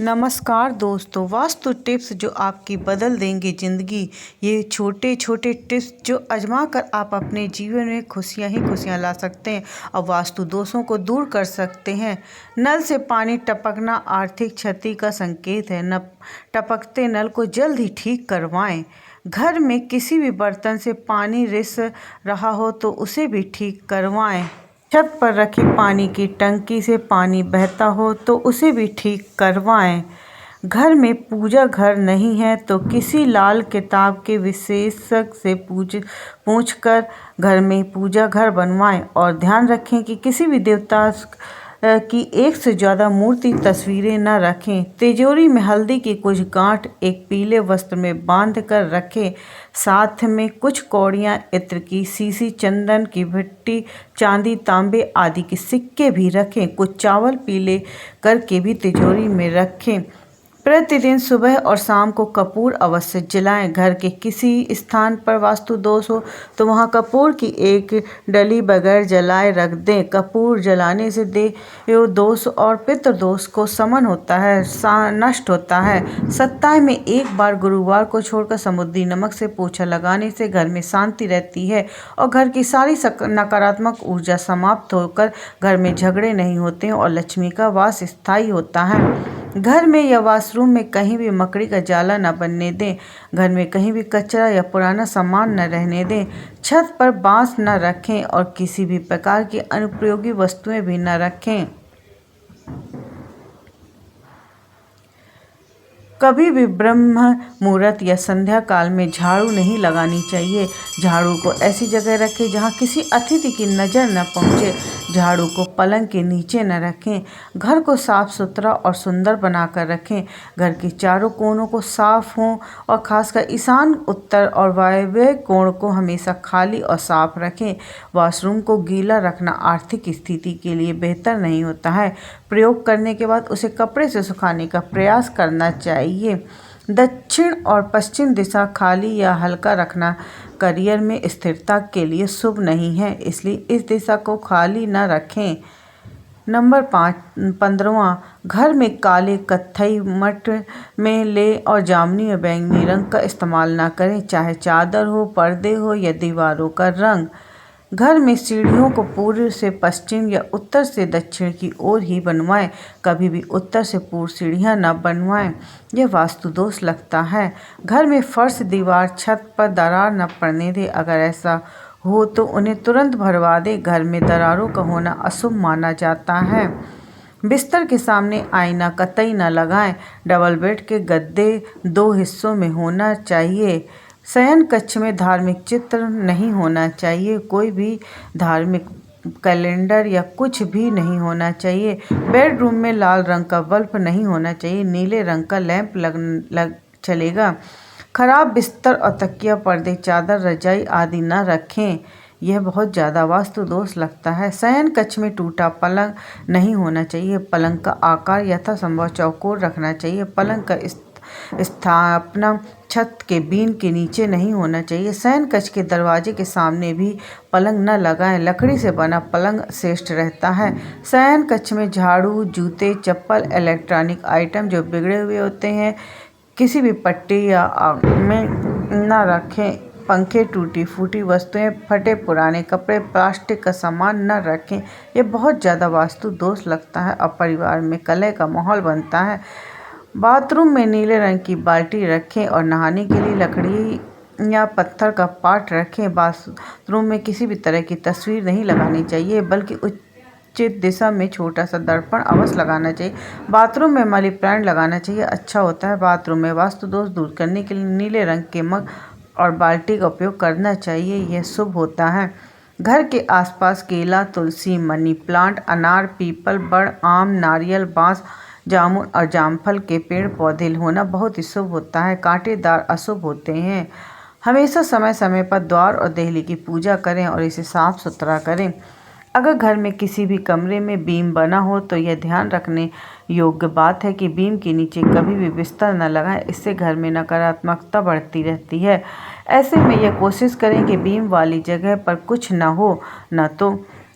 नमस्कार दोस्तों, वास्तु टिप्स जो आपकी बदल देंगे ज़िंदगी। ये छोटे छोटे टिप्स जो आजमा कर आप अपने जीवन में खुशियां ही खुशियां ला सकते हैं और वास्तु दोषों को दूर कर सकते हैं। नल से पानी टपकना आर्थिक क्षति का संकेत है। न टपकते नल को जल्द ही ठीक करवाएं। घर में किसी भी बर्तन से पानी रिस रहा हो तो उसे भी ठीक करवाएं। छत पर रखी पानी की टंकी से पानी बहता हो तो उसे भी ठीक करवाएं। घर में पूजा घर नहीं है तो किसी लाल किताब के विशेषज्ञ से पूछकर घर में पूजा घर बनवाएं और ध्यान रखें कि किसी भी देवता की एक से ज़्यादा मूर्ति तस्वीरें न रखें। तिजोरी में हल्दी की कुछ गांठ एक पीले वस्त्र में बांध कर रखें। साथ में कुछ कौड़ियाँ, इत्र की सीसी, चंदन की भट्टी, चांदी, तांबे आदि के सिक्के भी रखें। कुछ चावल पीले करके भी तिजोरी में रखें। प्रतिदिन सुबह और शाम को कपूर अवश्य जलाएं। घर के किसी स्थान पर वास्तु दोष हो तो वहां कपूर की एक डली बगैर जलाए रख दें। कपूर जलाने से देव दोष और पितृ दोष को समन होता है, नष्ट होता है। सप्ताह में एक बार गुरुवार को छोड़कर समुद्री नमक से पोछा लगाने से घर में शांति रहती है और घर की सारी नकारात्मक ऊर्जा समाप्त होकर घर में झगड़े नहीं होते और लक्ष्मी का वास स्थायी होता है। घर में या वॉशरूम में कहीं भी मकड़ी का जाला न बनने दें। घर में कहीं भी कचरा या पुराना सामान न रहने दें। छत पर बांस न रखें और किसी भी प्रकार की अनुपयोगी वस्तुएं भी न रखें। कभी भी ब्रह्म मुहूर्त या संध्या काल में झाड़ू नहीं लगानी चाहिए। झाड़ू को ऐसी जगह रखें जहां किसी अतिथि की नज़र न पहुंचे। झाड़ू को पलंग के नीचे न रखें। घर को साफ सुथरा और सुंदर बनाकर रखें। घर के चारों कोनों को साफ हों और खासकर ईशान, उत्तर और वायव्य कोण को हमेशा खाली और साफ रखें। वॉशरूम को गीला रखना आर्थिक स्थिति के लिए बेहतर नहीं होता है। प्रयोग करने के बाद उसे कपड़े से सुखाने का प्रयास करना चाहिए। दक्षिण और पश्चिम दिशा खाली या हल्का रखना करियर में स्थिरता के लिए शुभ नहीं है, इसलिए इस दिशा को खाली न रखें। नंबर 15वां, घर में काले, कत्थई, मट में ले और जामुनी या बैंगनी रंग का इस्तेमाल न करें, चाहे चादर हो, पर्दे हो या दीवारों का रंग। घर में सीढ़ियों को पूर्व से पश्चिम या उत्तर से दक्षिण की ओर ही बनवाएं। कभी भी उत्तर से पूर्व सीढ़ियां न बनवाएं, यह वास्तु दोष लगता है। घर में फर्श, दीवार, छत पर दरार न पड़ने दें। अगर ऐसा हो तो उन्हें तुरंत भरवा दें। घर में दरारों का होना अशुभ माना जाता है। बिस्तर के सामने आईना कतई न लगाएं। डबल बेड के गद्दे 2 हिस्सों में होना चाहिए। शयन कक्ष में धार्मिक चित्र नहीं होना चाहिए। कोई भी धार्मिक कैलेंडर या कुछ भी नहीं होना चाहिए। बेडरूम में लाल रंग का बल्ब नहीं होना चाहिए। नीले रंग का लैंप लग चलेगा। खराब बिस्तर और तकिया, पर्दे, चादर, रजाई आदि न रखें, यह बहुत ज़्यादा वास्तु दोष लगता है। शयन कक्ष में टूटा पलंग नहीं होना चाहिए। पलंग का आकार यथासंभव चौकोर रखना चाहिए। पलंग का स्थापना छत के बीम के नीचे नहीं होना चाहिए। शयन कक्ष के दरवाजे के सामने भी पलंग न लगाएं। लकड़ी से बना पलंग श्रेष्ठ रहता है। शयन कक्ष में झाड़ू, जूते, चप्पल, इलेक्ट्रॉनिक आइटम जो बिगड़े हुए होते हैं किसी भी पट्टी या आग में न रखें। पंखे, टूटी फूटी वस्तुएं, फटे पुराने कपड़े, प्लास्टिक का सामान न रखें, यह बहुत ज़्यादा वास्तु दोष लगता है और परिवार में कलह का माहौल बनता है। बाथरूम में नीले रंग की बाल्टी रखें और नहाने के लिए लकड़ी या पत्थर का पाट रखें। बाथरूम में किसी भी तरह की तस्वीर नहीं लगानी चाहिए, बल्कि उचित दिशा में छोटा सा दर्पण अवश्य लगाना चाहिए। बाथरूम में मनी प्लांट लगाना चाहिए, अच्छा होता है। बाथरूम में वास्तु दोष दूर करने के लिए नीले रंग के मग और बाल्टी का उपयोग करना चाहिए, यह शुभ होता है। घर के आसपास केला, तुलसी, मनी प्लांट, अनार, पीपल, बड़, आम, नारियल, बांस, जामुन और जामफल के पेड़ पौधे होना बहुत ही शुभ होता है। कांटेदार अशुभ होते हैं। हमेशा समय समय पर द्वार और देहली की पूजा करें और इसे साफ सुथरा करें। अगर घर में किसी भी कमरे में बीम बना हो तो यह ध्यान रखने योग्य बात है कि बीम के नीचे कभी भी बिस्तर न लगाएं, इससे घर में नकारात्मकता बढ़ती रहती है। ऐसे में यह कोशिश करें कि बीम वाली जगह पर कुछ न हो, न तो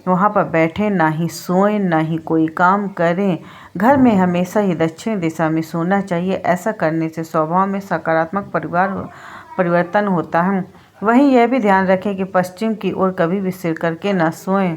वहाँ पर बैठें, ना ही सोएं, ना ही कोई काम करें। घर में हमेशा ही दक्षिण दिशा में सोना चाहिए। ऐसा करने से स्वभाव में सकारात्मक परिवर्तन होता है। वहीं यह भी ध्यान रखें कि पश्चिम की ओर कभी भी सिर करके न सोएं।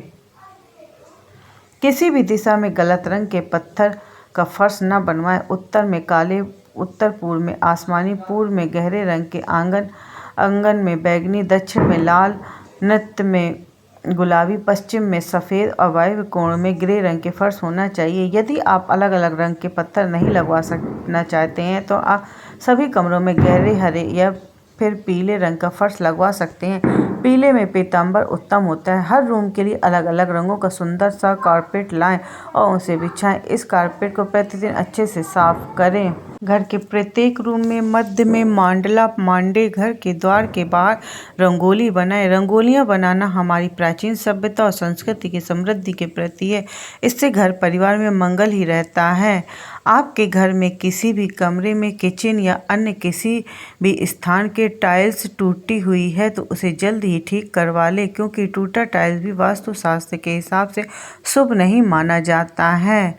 किसी भी दिशा में गलत रंग के पत्थर का फर्श न बनवाएं। उत्तर में काले, उत्तर पूर्व में आसमानी, पूर्व में गहरे रंग के आंगन में बैगनी, दक्षिण में लाल, नृत्य में गुलाबी, पश्चिम में सफ़ेद और वायव्य कोण में ग्रे रंग के फर्श होना चाहिए। यदि आप अलग अलग रंग के पत्थर नहीं लगवाना चाहते हैं तो आप सभी कमरों में गहरे हरे या फिर पीले रंग का फर्श लगवा सकते हैं। पीले में पीतांबर उत्तम होता है। हर रूम के लिए अलग अलग रंगों का सुंदर सा कारपेट लाएं और उसे बिछाएं। इस कारपेट को प्रतिदिन अच्छे से साफ करें। घर के प्रत्येक रूम में मध्य में मांडला मांडे। घर के द्वार के बाहर रंगोली बनाएं। रंगोलियां बनाना हमारी प्राचीन सभ्यता और संस्कृति की समृद्धि के प्रति है। इससे घर परिवार में मंगल ही रहता है। आपके घर में किसी भी कमरे में, किचन या अन्य किसी भी स्थान के टाइल्स टूटी हुई है तो उसे जल्द ही ठीक करवा लें, क्योंकि टूटा टाइल्स भी वास्तुशास्त्र के हिसाब से शुभ नहीं माना जाता है।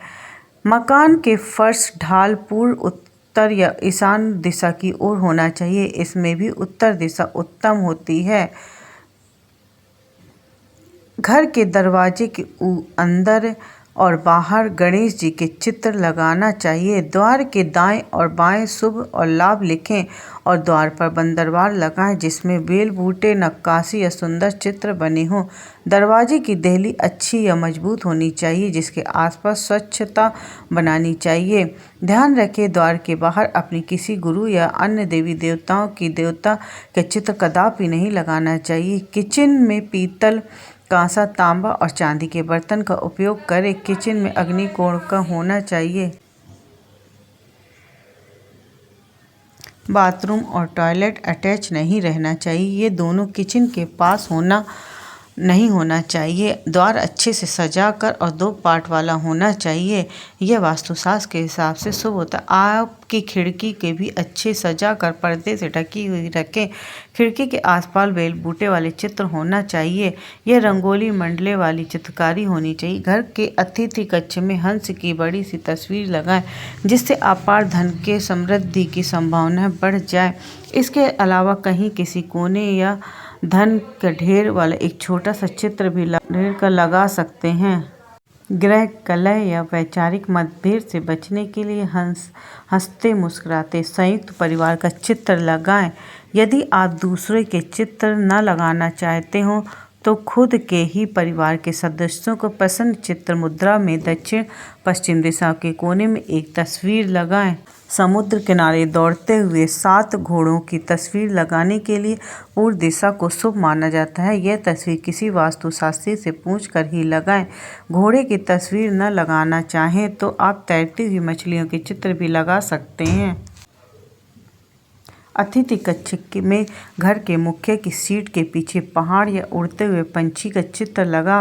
मकान के फर्श ढाल पूर्व, उत्तर या ईशान दिशा की ओर होना चाहिए। इसमें भी उत्तर दिशा उत्तम होती है। घर के दरवाजे के अंदर और बाहर गणेश जी के चित्र लगाना चाहिए। द्वार के दाएं और बाएं शुभ और लाभ लिखें और द्वार पर बंदरवाल लगाएं जिसमें बेल बूटे, नक्काशी या सुंदर चित्र बने हों। दरवाजे की देहली अच्छी या मजबूत होनी चाहिए, जिसके आसपास स्वच्छता बनानी चाहिए। ध्यान रखें, द्वार के बाहर अपनी किसी गुरु या अन्य देवी देवताओं की देवता के चित्र कदापि नहीं लगाना चाहिए। किचन में पीतल, कांसा, तांबा और चांदी के बर्तन का उपयोग करें। किचन में अग्निकोण का होना चाहिए। बाथरूम और टॉयलेट अटैच नहीं रहना चाहिए। ये दोनों किचन के पास नहीं होना चाहिए। द्वार अच्छे से सजाकर और 2 पार्ट वाला होना चाहिए। यह वास्तुशास्त्र के हिसाब से शुभ होता है। आपकी खिड़की के भी अच्छे सजाकर पर्दे से ढकी हुई रखें। खिड़की के आसपास बेल बूटे वाले चित्र होना चाहिए। यह रंगोली मंडले वाली चित्रकारी होनी चाहिए। घर के अतिथि कक्ष में हंस की बड़ी सी तस्वीर लगाएं, जिससे अपार धन के समृद्धि की संभावनाएं बढ़ जाए। इसके अलावा कहीं किसी कोने या धन का ढेर वाला एक छोटा सा चित्र भी लगा सकते हैं। गृह कलह या वैचारिक मतभेद से बचने के लिए हंसते मुस्कुराते संयुक्त परिवार का चित्र लगाएं। यदि आप दूसरे के चित्र न लगाना चाहते हो तो खुद के ही परिवार के सदस्यों को प्रसन्न चित्र मुद्रा में दक्षिण पश्चिम दिशा के कोने में एक तस्वीर लगाएं। समुद्र किनारे दौड़ते हुए 7 घोड़ों की तस्वीर लगाने के लिए पूर्व दिशा को शुभ माना जाता है। यह तस्वीर किसी वास्तुशास्त्री से पूछकर ही लगाएं। घोड़े की तस्वीर न लगाना चाहें तो आप तैरती हुई मछलियों के चित्र भी लगा सकते हैं। अतिथि कक्ष में घर के मुखिया की सीट के पीछे पहाड़ या उड़ते हुए पंछी का चित्र लगा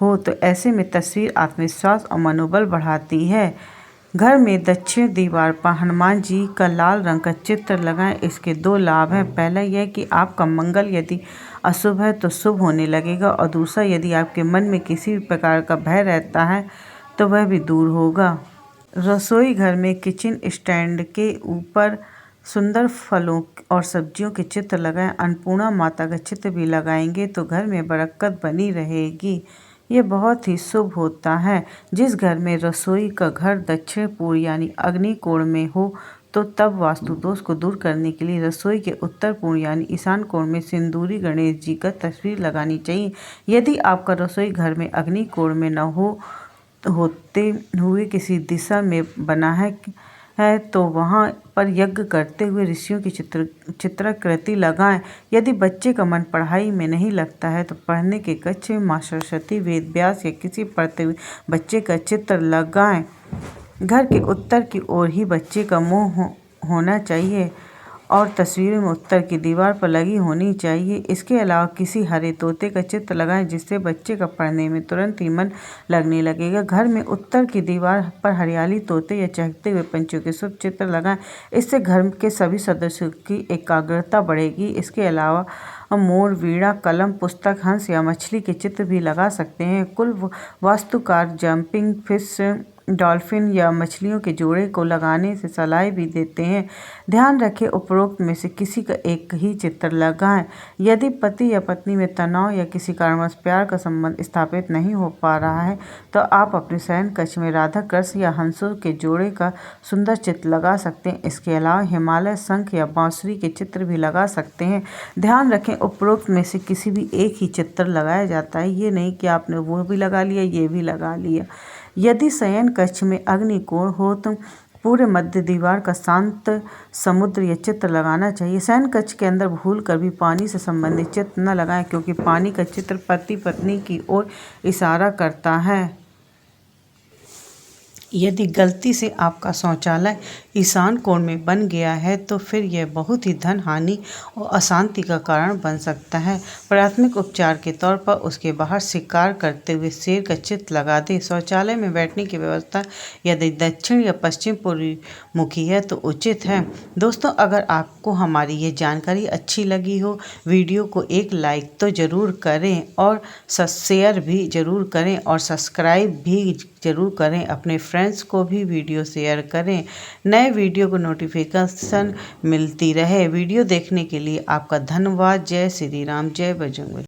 हो तो ऐसे में तस्वीर आत्मविश्वास और मनोबल बढ़ाती है। घर में दक्षिण दीवार पर हनुमान जी का लाल रंग का चित्र लगाएं। इसके 2 लाभ हैं। पहला यह कि आपका मंगल यदि अशुभ है तो शुभ होने लगेगा, और दूसरा, यदि आपके मन में किसी भी प्रकार का भय रहता है तो वह भी दूर होगा। रसोई घर में किचन स्टैंड के ऊपर सुंदर फलों और सब्जियों के चित्र लगाएं। अन्नपूर्णा माता का चित्र भी लगाएंगे तो घर में बरकत बनी रहेगी। ये बहुत ही शुभ होता है। जिस घर में रसोई का घर दक्षिण पूर्व यानी अग्नि कोण में हो तो तब वास्तु दोष को दूर करने के लिए रसोई के उत्तर पूर्व यानी ईशान कोण में सिंदूरी गणेश जी का तस्वीर लगानी चाहिए। यदि आपका रसोई घर में अग्नि कोण में न होते हुए किसी दिशा में बना है तो वहाँ पर यज्ञ करते हुए ऋषियों की चित्रकृति लगाएं। यदि बच्चे का मन पढ़ाई में नहीं लगता है तो पढ़ने के कक्ष में माँ सरस्वती, वेद व्यास या किसी पढ़ते हुए बच्चे का चित्र लगाएं। घर के उत्तर की ओर ही बच्चे का मुंह होना चाहिए और तस्वीरों में उत्तर की दीवार पर लगी होनी चाहिए। इसके अलावा किसी हरे तोते का चित्र लगाएं जिससे बच्चे का पढ़ने में तुरंत ही मन लगने लगेगा। घर में उत्तर की दीवार पर हरियाली, तोते या चहकते हुए पंछियों के शुभ चित्र लगाएं। इससे घर के सभी सदस्यों की एकाग्रता बढ़ेगी। इसके अलावा मोर, वीणा, कलम, पुस्तक, हंस या मछली के चित्र भी लगा सकते हैं। कुल वास्तुकार जंपिंग फिश, डॉल्फिन या मछलियों के जोड़े को लगाने से सलाह भी देते हैं। ध्यान रखें, उपरोक्त में से किसी का एक ही चित्र लगाएं। यदि पति या पत्नी में तनाव या किसी कारणवश प्यार का संबंध स्थापित नहीं हो पा रहा है तो आप अपने शयन कक्ष में राधा कृष्ण या हंसों के जोड़े का सुंदर चित्र लगा सकते हैं। इसके अलावा हिमालय, शंख या बांसुरी के चित्र भी लगा सकते हैं। ध्यान रखें, उपरोक्त में से किसी भी एक ही चित्र लगाया जाता है, ये नहीं कि आपने वो भी लगा लिया, ये भी लगा लिया। यदि शयन कक्ष में अग्निकोण हो तो पूरे मध्य दीवार का शांत समुद्र या चित्र लगाना चाहिए। शयन कक्ष के अंदर भूलकर भी पानी से संबंधित चित्र न लगाएं, क्योंकि पानी का चित्र पति पत्नी की ओर इशारा करता है। यदि गलती से आपका शौचालय ईशान कोण में बन गया है तो फिर यह बहुत ही धन हानि और अशांति का कारण बन सकता है। प्राथमिक उपचार के तौर पर उसके बाहर शिकार करते हुए शेर का चित्र लगा दें। शौचालय में बैठने की व्यवस्था यदि दक्षिण या पश्चिम पूर्वी मुखी है तो उचित है। दोस्तों, अगर आपको हमारी ये जानकारी अच्छी लगी हो, वीडियो को एक लाइक तो ज़रूर करें और शेयर भी ज़रूर करें और सब्सक्राइब भी ज़रूर करें। अपने फ्रेंड्स को भी वीडियो शेयर करें। नए वीडियो को नोटिफिकेशन मिलती रहे। वीडियो देखने के लिए आपका धन्यवाद। जय श्री राम, जय बजरंगबली।